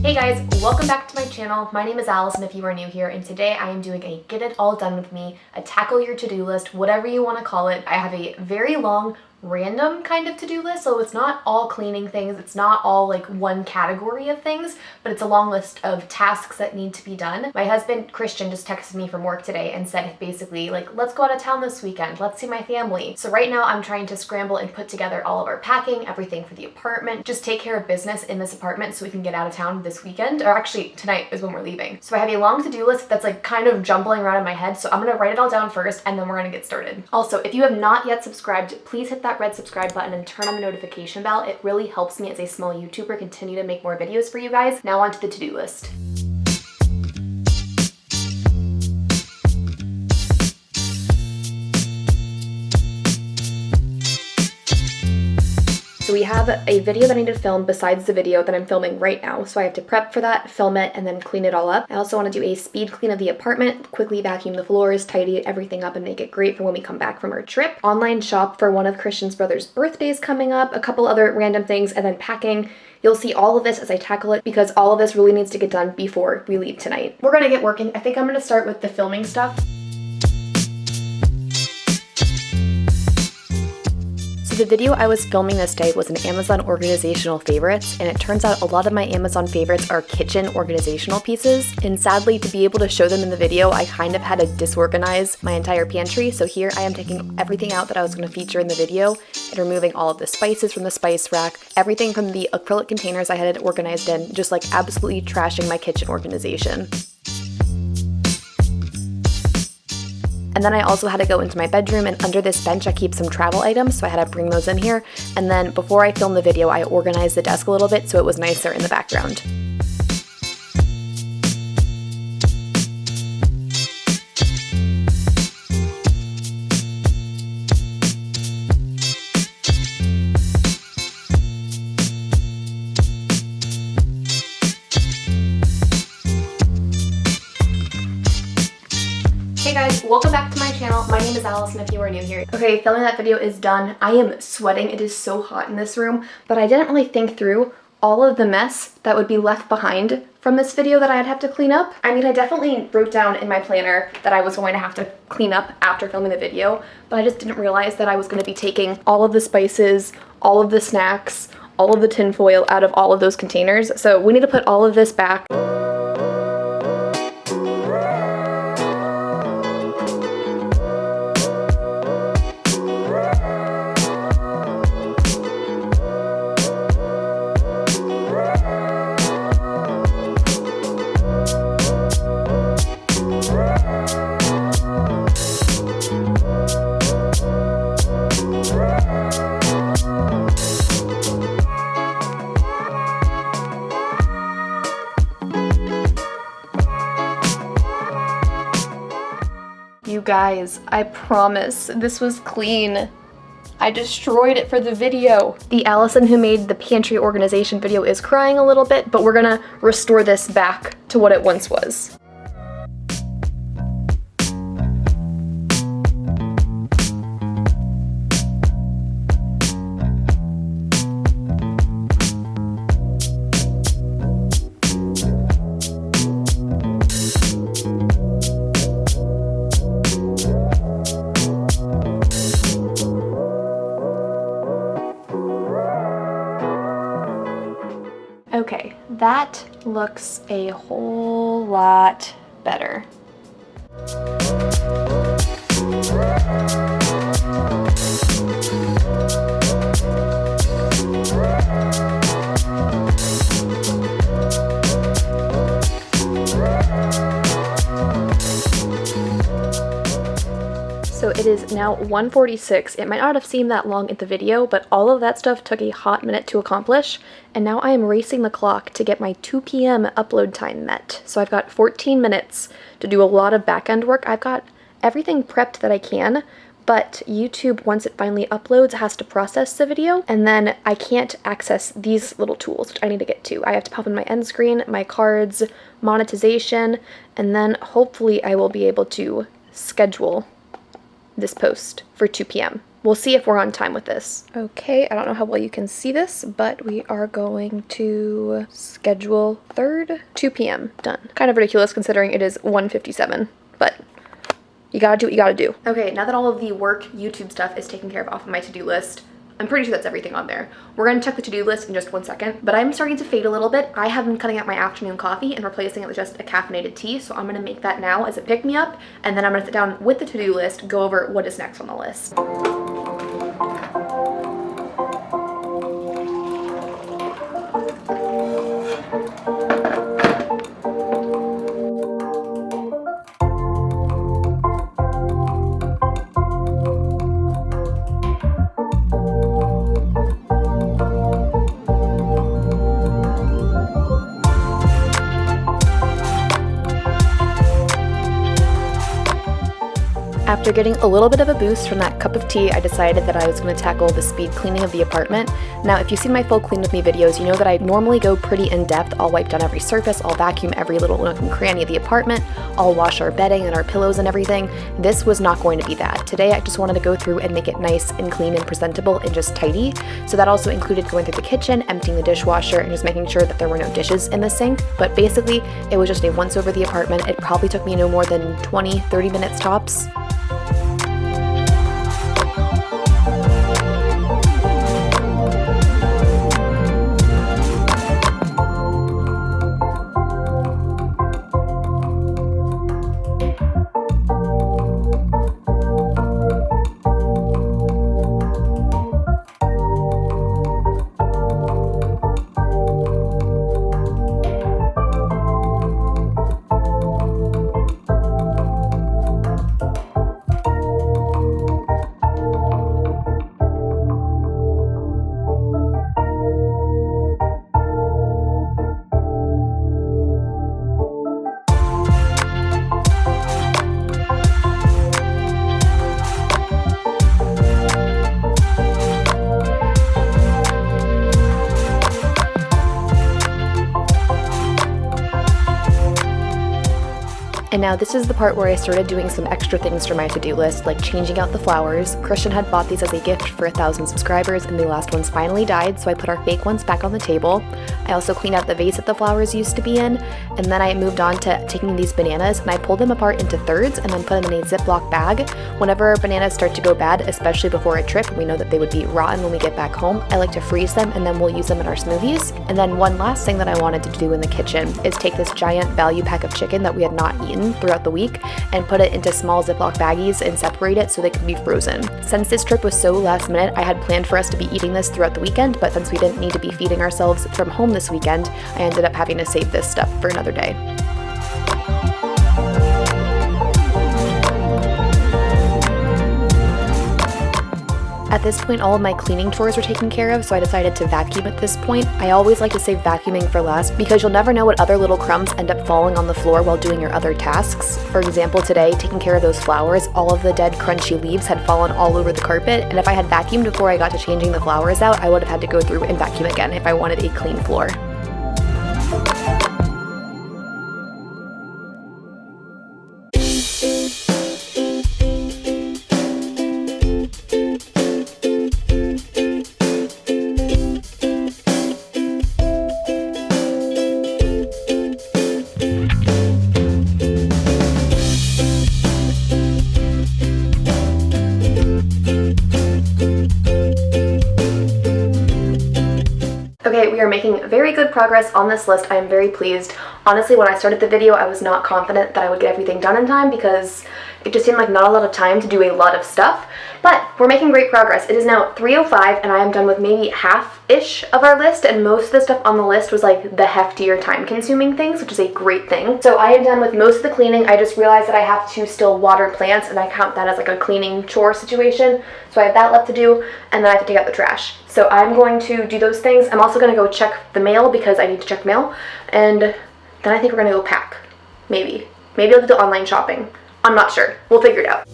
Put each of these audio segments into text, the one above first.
Hey guys, welcome back to my channel. My name is Allison if you are new here, and today I am doing a get it all done with me, a tackle your to-do list, whatever you want to call it. I have a very long random kind of to-do list, so it's not all cleaning things, it's not all like one category of things, but it's a long list of tasks that need to be done. My husband Christian just texted me from work today and said basically like, let's go out of town this weekend, let's see my family. So right now I'm trying to scramble and put together all of our packing, everything for the apartment, just take care of business in this apartment so we can get out of town this weekend, or actually tonight is when we're leaving. So I have a long to-do list that's like kind of jumbling around in my head, so I'm gonna write it all down first and then we're gonna get started. Also, if you have not yet subscribed, please hit that red subscribe button and turn on the notification bell. It really helps me as a small YouTuber continue to make more videos for you guys. Now onto the to-do list. So we have a video that I need to film besides the video that I'm filming right now. So I have to prep for that, film it, and then clean it all up. I also want to do a speed clean of the apartment, quickly vacuum the floors, tidy everything up, and make it great for when we come back from our trip. Online shop for one of Christian's brother's birthdays coming up, a couple other random things, and then packing. You'll see all of this as I tackle it because all of this really needs to get done before we leave tonight. We're gonna get working. I think I'm gonna start with the filming stuff. The video I was filming this day was an Amazon organizational favorites, and it turns out a lot of my Amazon favorites are kitchen organizational pieces, and sadly to be able to show them in the video I kind of had to disorganize my entire pantry. So here I am taking everything out that I was going to feature in the video and removing all of the spices from the spice rack, everything from the acrylic containers I had it organized in, just like absolutely trashing my kitchen organization. And then I also had to go into my bedroom, and under this bench I keep some travel items, so I had to bring those in here. And then before I filmed the video, I organized the desk a little bit so it was nicer in the background. Hey guys, welcome back to my channel. My name is Allison if you are new here. Okay, filming that video is done. I am sweating. It is so hot in this room, but I didn't really think through all of the mess that would be left behind from this video that I'd have to clean up. I mean, I definitely wrote down in my planner that I was going to have to clean up after filming the video, but I just didn't realize that I was going to be taking all of the spices, all of the snacks, all of the tin foil out of all of those containers. So we need to put all of this back. You guys, I promise this was clean. I destroyed it for the video. The Allison who made the pantry organization video is crying a little bit, but we're gonna restore this back to what it once was. Okay, that looks a whole lot better. So it is now 1:46. It might not have seemed that long in the video, but all of that stuff took a hot minute to accomplish, and now I am racing the clock to get my 2 p.m. upload time met. So I've got 14 minutes to do a lot of back-end work. I've got everything prepped that I can, but YouTube, once it finally uploads, has to process the video, and then I can't access these little tools, which I need to get to. I have to pop in my end screen, my cards, monetization, and then hopefully I will be able to schedule this post for 2 p.m. We'll see if we're on time with this. Okay, I don't know how well you can see this, but we are going to schedule 3rd, 2 p.m. Done. Kind of ridiculous considering it is 1:57, but you gotta do what you gotta do. Okay, now that all of the work YouTube stuff is taken care of off of my to-do list, I'm pretty sure that's everything on there. We're gonna check the to-do list in just 1 second, but I'm starting to fade a little bit. I have been cutting out my afternoon coffee and replacing it with just a caffeinated tea, so I'm gonna make that now as a pick-me-up, and then I'm gonna sit down with the to-do list, go over what is next on the list. After getting a little bit of a boost from that cup of tea, I decided that I was going to tackle the speed cleaning of the apartment. Now, if you've seen my full clean with me videos, you know that I normally go pretty in-depth. I'll wipe down every surface, I'll vacuum every little nook and cranny of the apartment, I'll wash our bedding and our pillows and everything. This was not going to be that. Today, I just wanted to go through and make it nice and clean and presentable and just tidy. So that also included going through the kitchen, emptying the dishwasher, and just making sure that there were no dishes in the sink. But basically, it was just a once over the apartment. It probably took me no more than 20-30 minutes tops. And now this is the part where I started doing some extra things for my to-do list, like changing out the flowers. Christian had bought these as a gift for 1,000 subscribers, and the last ones finally died, so I put our fake ones back on the table. I also cleaned out the vase that the flowers used to be in, and then I moved on to taking these bananas, and I pulled them apart into thirds and then put them in a Ziploc bag. Whenever our bananas start to go bad, especially before a trip, we know that they would be rotten when we get back home, I like to freeze them and then we'll use them in our smoothies. And then one last thing that I wanted to do in the kitchen is take this giant value pack of chicken that we had not eaten throughout the week and put it into small Ziploc baggies and separate it so they could be frozen. Since this trip was so last minute, I had planned for us to be eating this throughout the weekend, but since we didn't need to be feeding ourselves from home this weekend, I ended up having to save this stuff for another day. At this point, all of my cleaning chores were taken care of, so I decided to vacuum at this point. I always like to save vacuuming for last because you'll never know what other little crumbs end up falling on the floor while doing your other tasks. For example, today, taking care of those flowers, all of the dead crunchy leaves had fallen all over the carpet, and if I had vacuumed before I got to changing the flowers out, I would have had to go through and vacuum again if I wanted a clean floor. Okay, we are making very good progress on this list. I am very pleased. Honestly, when I started the video, I was not confident that I would get everything done in time because it just seemed like not a lot of time to do a lot of stuff. But we're making great progress. It is now 3:05 and I am done with maybe half-ish of our list, and most of the stuff on the list was like the heftier time-consuming things, which is a great thing. So I am done with most of the cleaning. I just realized that I have to still water plants, and I count that as like a cleaning chore situation. So I have that left to do, and then I have to take out the trash. So I'm going to do those things. I'm also going to go check the mail because I need to check mail, and then I think we're going to go pack. Maybe. Maybe I'll do online shopping. I'm not sure. We'll figure it out.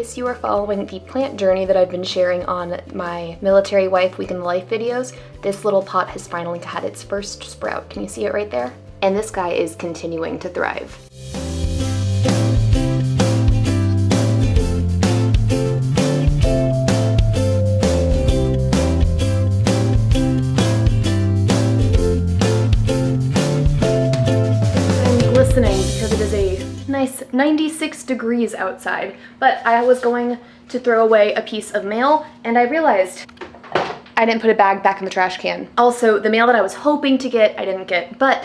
case you are following the plant journey that I've been sharing on my Military Wife Week in the Life videos, this little pot has finally had its first sprout. Can you see it right there? And this guy is continuing to thrive. I'm glistening because it is a nice 96 degrees outside, but I was going to throw away a piece of mail and I realized I didn't put a bag back in the trash can. Also, the mail that I was hoping to get, I didn't get, but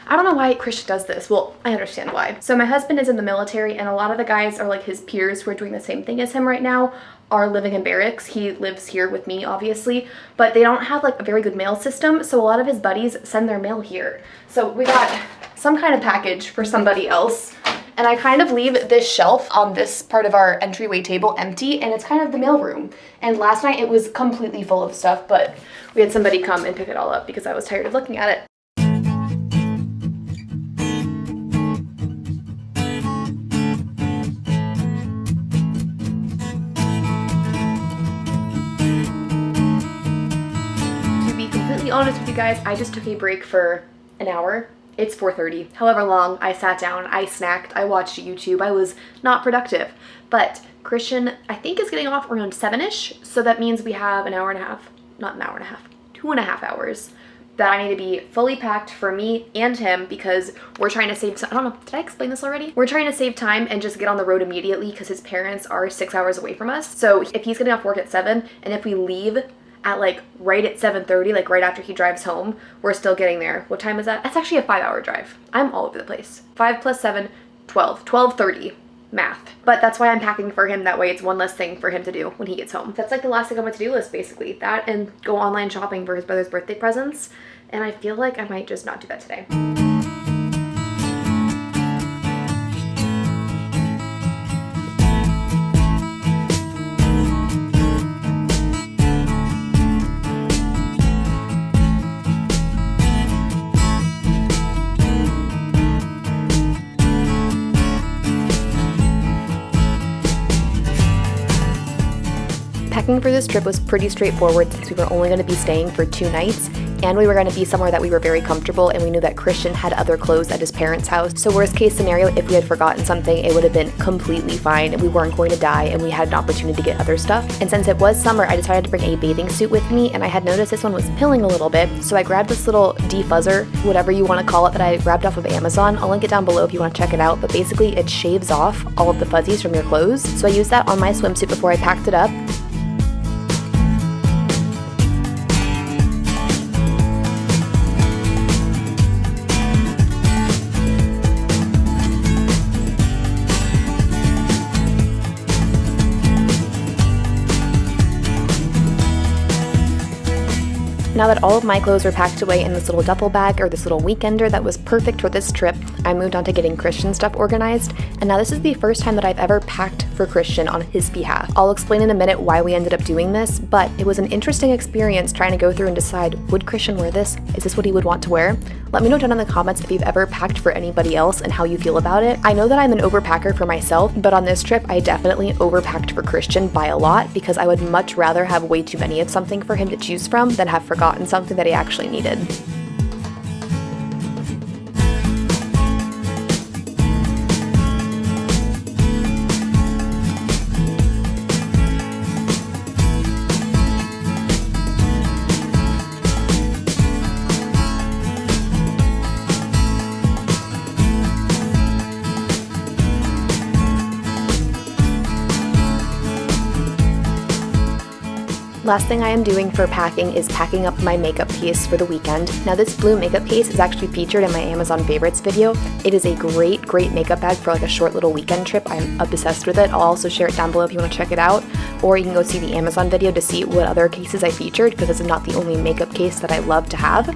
I don't know why Christian does this. Well, I understand why. So my husband is in the military and a lot of the guys are like his peers who are doing the same thing as him right now are living in barracks. He lives here with me, obviously, but they don't have like a very good mail system. So a lot of his buddies send their mail here. So we got some kind of package for somebody else. And I kind of leave this shelf on this part of our entryway table empty, and it's kind of the mail room. And last night it was completely full of stuff, but we had somebody come and pick it all up because I was tired of looking at it. To be completely honest with you guys, I just took a break for an hour. It's 4:30. However long, I sat down, I snacked, I watched YouTube. I was not productive. But Christian, I think, is getting off around 7-ish. So that means we have an hour and a half, not an hour and a half, 2.5 hours that I need to be fully packed for me and him because we're trying to save time. I don't know, did I explain this already? We're trying to save time and just get on the road immediately because his parents are 6 hours away from us. So if he's getting off work at 7 and if we leave at like right at 7:30, like right after he drives home, we're still getting there. What time is that? That's actually a 5-hour drive. I'm all over the place. 5 plus 7, 12, 12:30 math. But that's why I'm packing for him. That way it's one less thing for him to do when he gets home. That's like the last thing on my to-do list, basically. That and go online shopping for his brother's birthday presents. And I feel like I might just not do that today. Packing for this trip was pretty straightforward since we were only going to be staying for 2 nights and we were going to be somewhere that we were very comfortable and we knew that Christian had other clothes at his parents' house. So worst case scenario, if we had forgotten something, it would have been completely fine and we weren't going to die and we had an opportunity to get other stuff. And since it was summer, I decided to bring a bathing suit with me and I had noticed this one was pilling a little bit. So I grabbed this little defuzzer, whatever you want to call it, that I grabbed off of Amazon. I'll link it down below if you want to check it out, but basically it shaves off all of the fuzzies from your clothes. So I used that on my swimsuit before I packed it up. Now that all of my clothes were packed away in this little duffel bag or this little weekender that was perfect for this trip, I moved on to getting Christian stuff organized. And now this is the first time that I've ever packed for Christian on his behalf. I'll explain in a minute why we ended up doing this, but it was an interesting experience trying to go through and decide, would Christian wear this? Is this what he would want to wear? Let me know down in the comments if you've ever packed for anybody else and how you feel about it. I know that I'm an overpacker for myself, but on this trip, I definitely overpacked for Christian by a lot because I would much rather have way too many of something for him to choose from than have forgotten something that he actually needed. Last thing I am doing for packing is packing up my makeup case for the weekend. Now this blue makeup case is actually featured in my Amazon favorites video. It is a great makeup bag for like a short little weekend trip. I'm obsessed with it. I'll also share it down below if you want to check it out, or you can go see the Amazon video to see what other cases I featured because this is not the only makeup case that I love to have.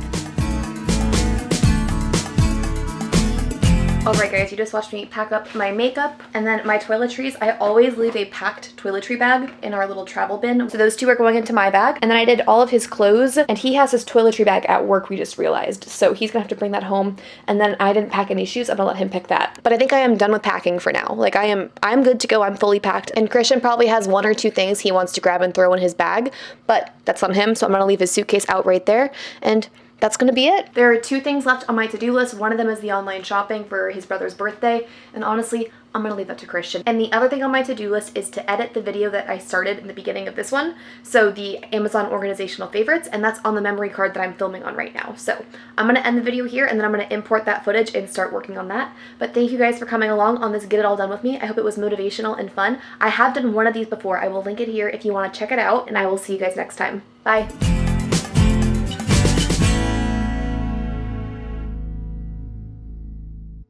Alright guys, you just watched me pack up my makeup and then my toiletries. I always leave a packed toiletry bag in our little travel bin. So those two are going into my bag. And then I did all of his clothes, and he has his toiletry bag at work, we just realized. So he's gonna have to bring that home. And then I didn't pack any shoes. I'm gonna let him pick that. But I think I am done with packing for now. Like I'm good to go. I'm fully packed. And Christian probably has one or two things he wants to grab and throw in his bag, but that's on him. So I'm gonna leave his suitcase out right there. And that's gonna be it. There are two things left on my to-do list. One of them is the online shopping for his brother's birthday, and honestly, I'm gonna leave that to Christian. And the other thing on my to-do list is to edit the video that I started in the beginning of this one, so the Amazon organizational favorites, and that's on the memory card that I'm filming on right now. So I'm gonna end the video here, and then I'm gonna import that footage and start working on that. But thank you guys for coming along on this Get It All Done with me. I hope it was motivational and fun. I have done one of these before. I will link it here if you wanna check it out, and I will see you guys next time. Bye.